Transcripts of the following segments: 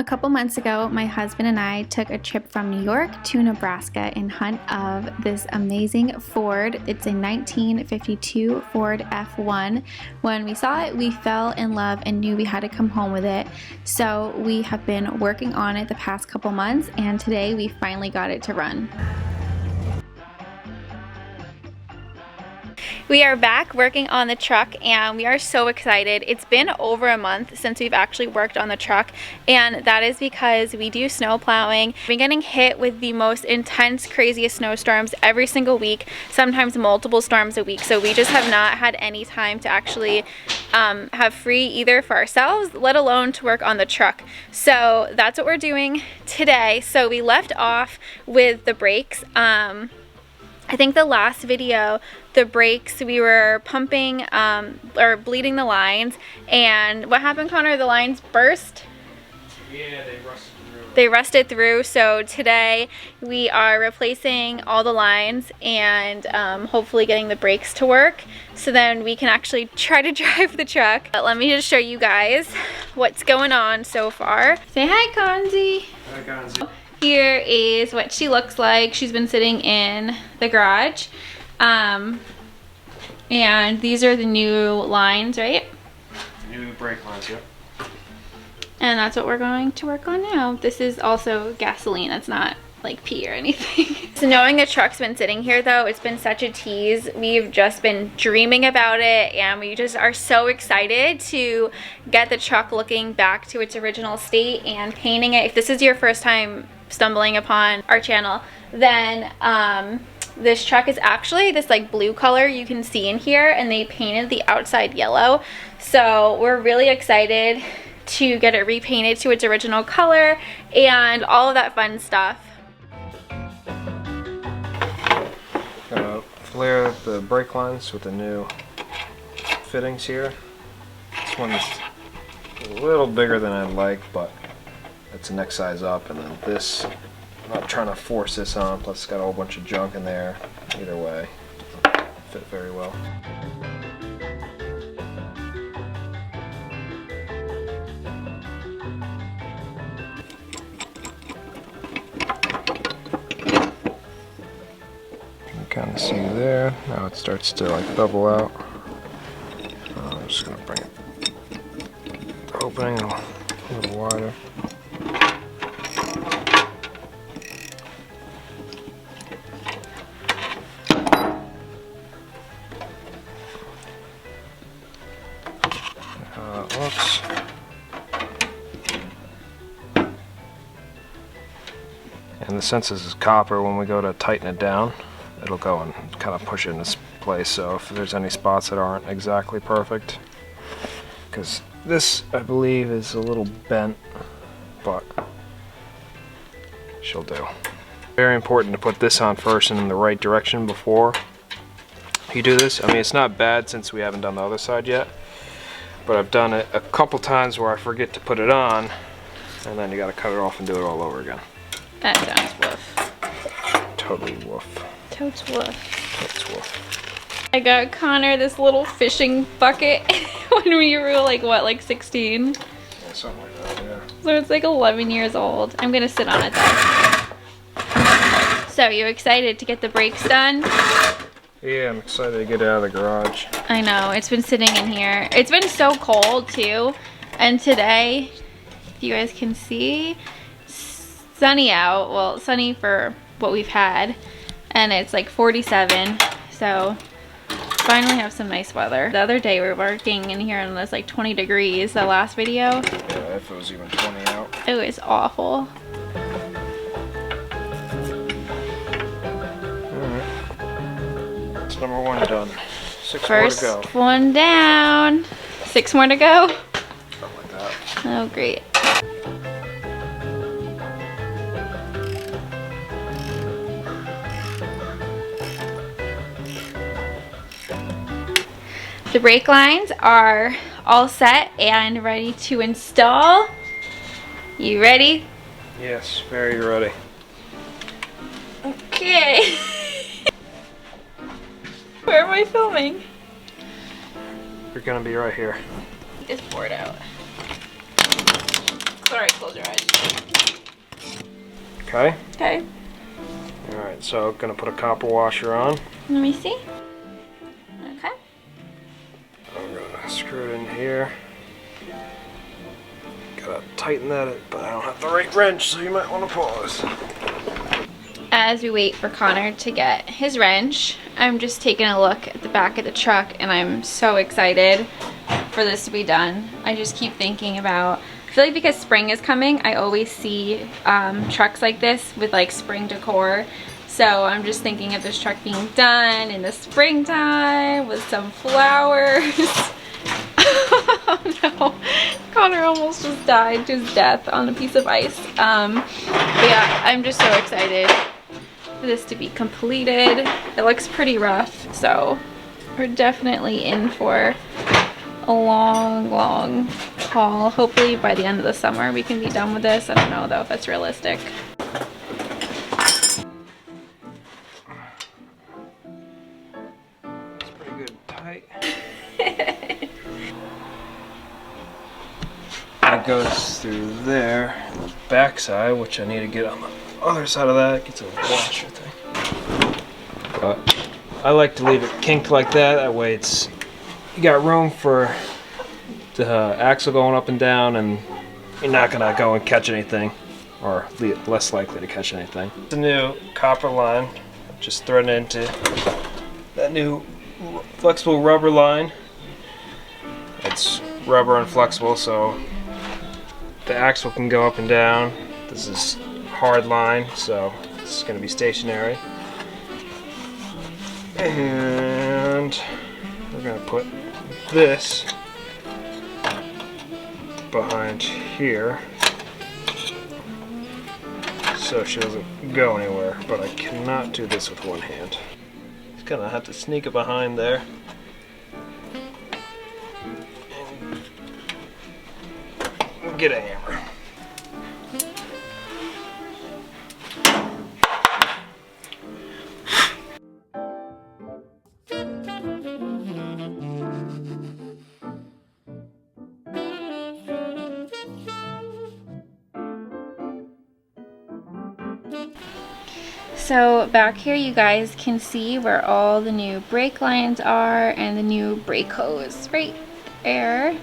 A couple months ago, my husband and I took a trip from New York to Nebraska in hunt of this amazing Ford. It's a 1952 Ford F1. When we saw it, we fell in love and knew we had to come home with it. So we have been working on it the past couple months, and today we finally got it to run. We are back working on the truck and we are so excited. It's been over a month since we've actually worked on the truck, and that is because we do snow plowing. We've been getting hit with the most intense, craziest snowstorms every single week, sometimes multiple storms a week. So we just have not had any time to actually have free either for ourselves, let alone to work on the truck. So that's what we're doing today. So we left off with the brakes. I think the last video, the brakes, we were pumping or bleeding the lines, and what happened, Connor? The lines burst? Yeah, they rusted through. They rusted through, so today we are replacing all the lines and hopefully getting the brakes to work so then we can actually try to drive the truck. But let me just show you guys what's going on so far. Say hi, Konzi. Hi, Gonzi. Here is what she looks like. She's been sitting in the garage. And these are the new lines, right? New brake lines, yep. And that's what we're going to work on now. This is also gasoline. It's not like pee or anything. So knowing the truck's been sitting here though, it's been such a tease. We've just been dreaming about it, and we just are so excited to get the truck looking back to its original state and painting it. If this is your first time stumbling upon our channel, then this truck is actually this like blue color you can see in here, and they painted the outside yellow. So we're really excited to get it repainted to its original color and all of that fun stuff. Flare the brake lines with the new fittings here. This one's a little bigger than I'd like, but it's the next size up, and then this, I'm not trying to force this on, plus it's got a whole bunch of junk in there. Either way, it'll fit very well. Kind of see there. Now it starts to like bubble out. I'm just gonna bring it, the opening a little wider. How it looks. And the since this is copper, when we go to tighten it down, it'll go and kind of push it in this place. So if there's any spots that aren't exactly perfect, because this I believe is a little bent, but she'll do. Very important to put this on first and in the right direction before you do this. I mean, it's not bad since we haven't done the other side yet, but I've done it a couple times where I forget to put it on, and then you got to cut it off and do it all over again. That sounds woof. Totally woof. Totes woof. Totes woof. I got Connor this little fishing bucket when we were like, what, like 16? Yeah, something like that, yeah. So it's like 11 years old. I'm gonna sit on it though. So you excited to get the brakes done? Yeah, I'm excited to get it out of the garage. I know, it's been sitting in here. It's been so cold too. And today, if you guys can see, sunny out. Well, sunny for what we've had. And it's like 47, so finally have some nice weather. The other day we were working in here and it was like 20 degrees, the last video. Yeah, if it was even 20 out. It was awful. Alright. That's number one done. Six First more to go. one down. 6 more to go? Something like that. Oh, great. The brake lines are all set and ready to install. You ready? Yes, very ready. Okay. Where am I filming? You're gonna be right here. Just pour it out. Alright, close your eyes. Okay. Okay. Alright, so gonna put a copper washer on. Let me see. Okay. I'm gonna screw it in here. Gotta tighten that, but I don't have the right wrench, so you might want to pause. As we wait for Connor to get his wrench, I'm just taking a look at the back of the truck, and I'm so excited for this to be done. I just keep thinking about, I feel like because spring is coming, I always see trucks like this with like spring decor. So I'm just thinking of this truck being done in the springtime with some flowers. Oh no, Connor almost just died to his death on a piece of ice. But yeah, I'm just so excited for this to be completed. It looks pretty rough, so we're definitely in for a long haul. Hopefully by the end of the summer we can be done with this. I don't know though if that's realistic. It's pretty good tight. That goes through there, the back side, which I need to get on the other side of that. It gets a washer thing. But I like to leave it kinked like that. That way it's, you got room for the axle going up and down, and you're not gonna go and catch anything, or less likely to catch anything. The new copper line, just threading into that new flexible rubber line. It's rubber and flexible, so the axle can go up and down. This is hard line, so it's going to be stationary. And we're going to put this behind here so she doesn't go anywhere, but I cannot do this with one hand. Just gonna have to sneak it behind there. And get a hammer. So back here you guys can see where all the new brake lines are and the new brake hose right there.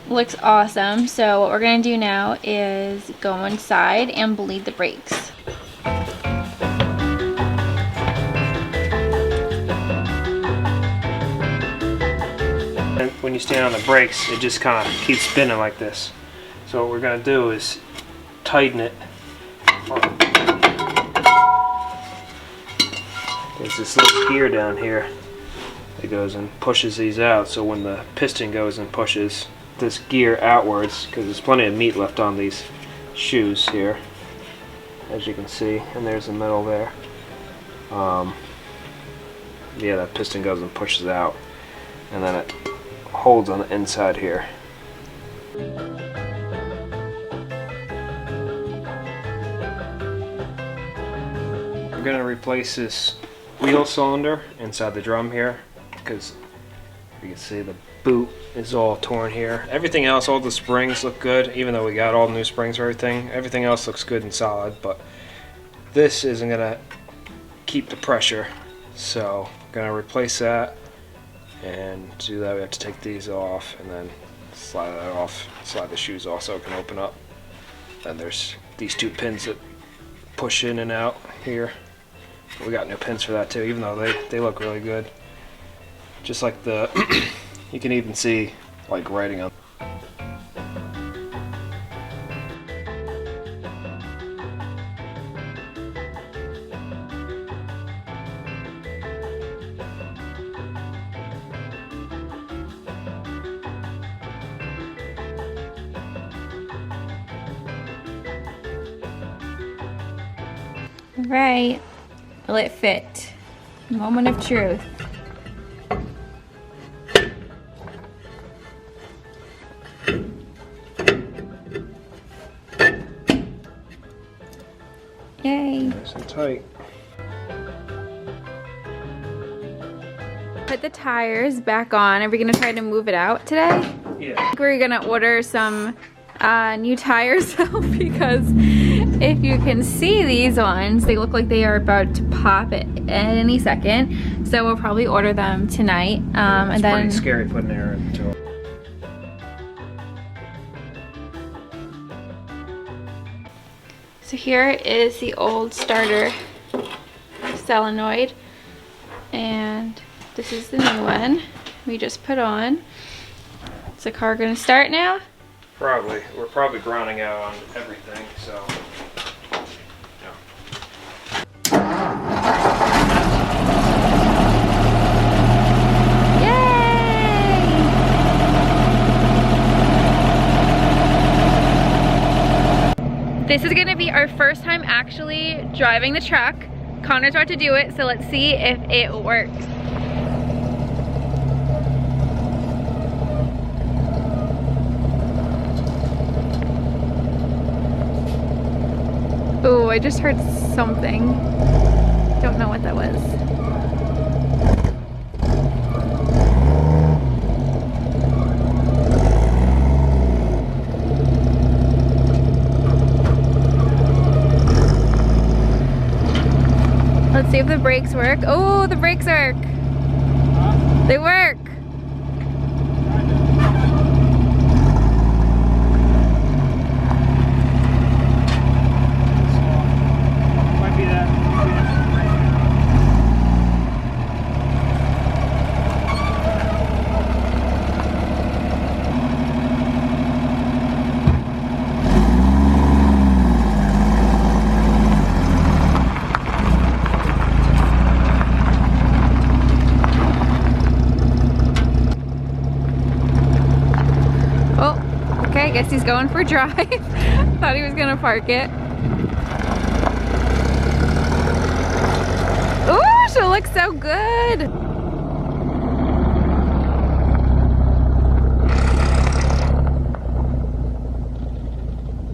Looks awesome. So what we're going to do now is go inside and bleed the brakes. And when you stand on the brakes, it just kind of keeps spinning like this. So what we're going to do is tighten it. There's this little gear down here that goes and pushes these out, so when the piston goes and pushes this gear outwards, because there's plenty of meat left on these shoes here, as you can see, and there's the metal there. Yeah, that piston goes and pushes out, and then it holds on the inside here. We're going to replace this wheel cylinder inside the drum here, because you can see the boot is all torn here. Everything else, all the springs look good, even though we got all new springs and everything. Everything else looks good and solid, but this isn't gonna keep the pressure, so I'm gonna replace that. And to do that, we have to take these off and then slide that off, slide the shoes off so it can open up. Then there's these two pins that push in and out here. We got new pins for that too, even though they look really good. Just like the, you can even see like writing on. Right. Will it fit? Moment of truth. Yay. Nice and tight. Put the tires back on. Are we gonna try to move it out today? Yeah. We're gonna order some new tires though, because if you can see these ones, they look like they are about to pop at any second. So we'll probably order them tonight. It's and then pretty scary putting air into it. So here is the old starter solenoid, and this is the new one we just put on. Is the car gonna start now? Probably. We're probably grounding out on everything, so. This is gonna be our first time actually driving the truck. Connor's about to do it, so let's see if it works. Oh, I just heard something. Don't know what that was. Let's see if the brakes work. Oh, the brakes work. They work. Might be that. Okay, I guess he's going for a drive. Thought he was gonna park it. Ooh, she looks so good.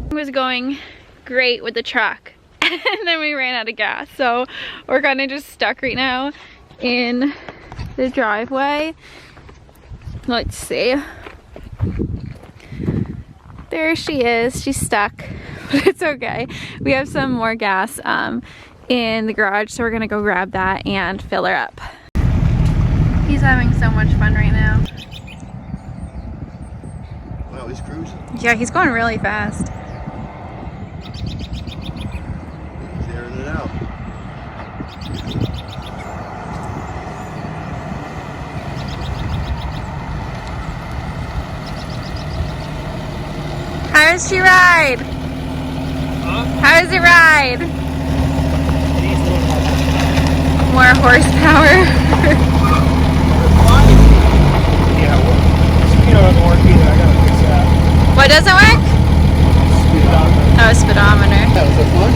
It was going great with the truck. And then we ran out of gas. So we're kind of just stuck right now in the driveway. Let's see. There she is. She's stuck, but it's okay. We have some more gas in the garage, so we're gonna go grab that and fill her up. He's having so much fun right now. Wow, he's cruising. Yeah, he's going really fast. He's airing it out. How does she ride? Huh? How does it ride? Needs a little more. More horsepower. Yeah, well, speedo doesn't work either. I gotta fix that. What doesn't work? Speedometer. Oh, speedometer. Yeah, was that fun?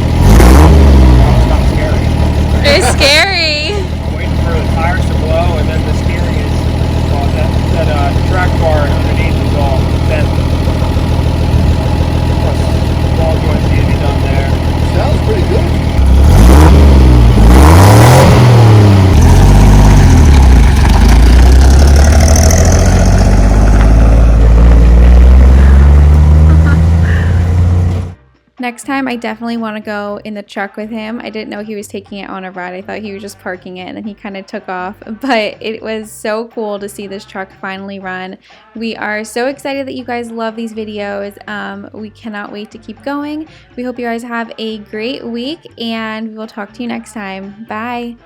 It's kind of scary. It's scary. I'm waiting for the tires to blow, and then the steering is, well, that track bar underneath is all bent. Plus, ball joints need to be done there. Sounds pretty good. Next time, I definitely want to go in the truck with him. I didn't know he was taking it on a ride. I thought he was just parking it, and then he kind of took off. But it was so cool to see this truck finally run. We are so excited that you guys love these videos. We cannot wait to keep going. We hope you guys have a great week, and we will talk to you next time. Bye.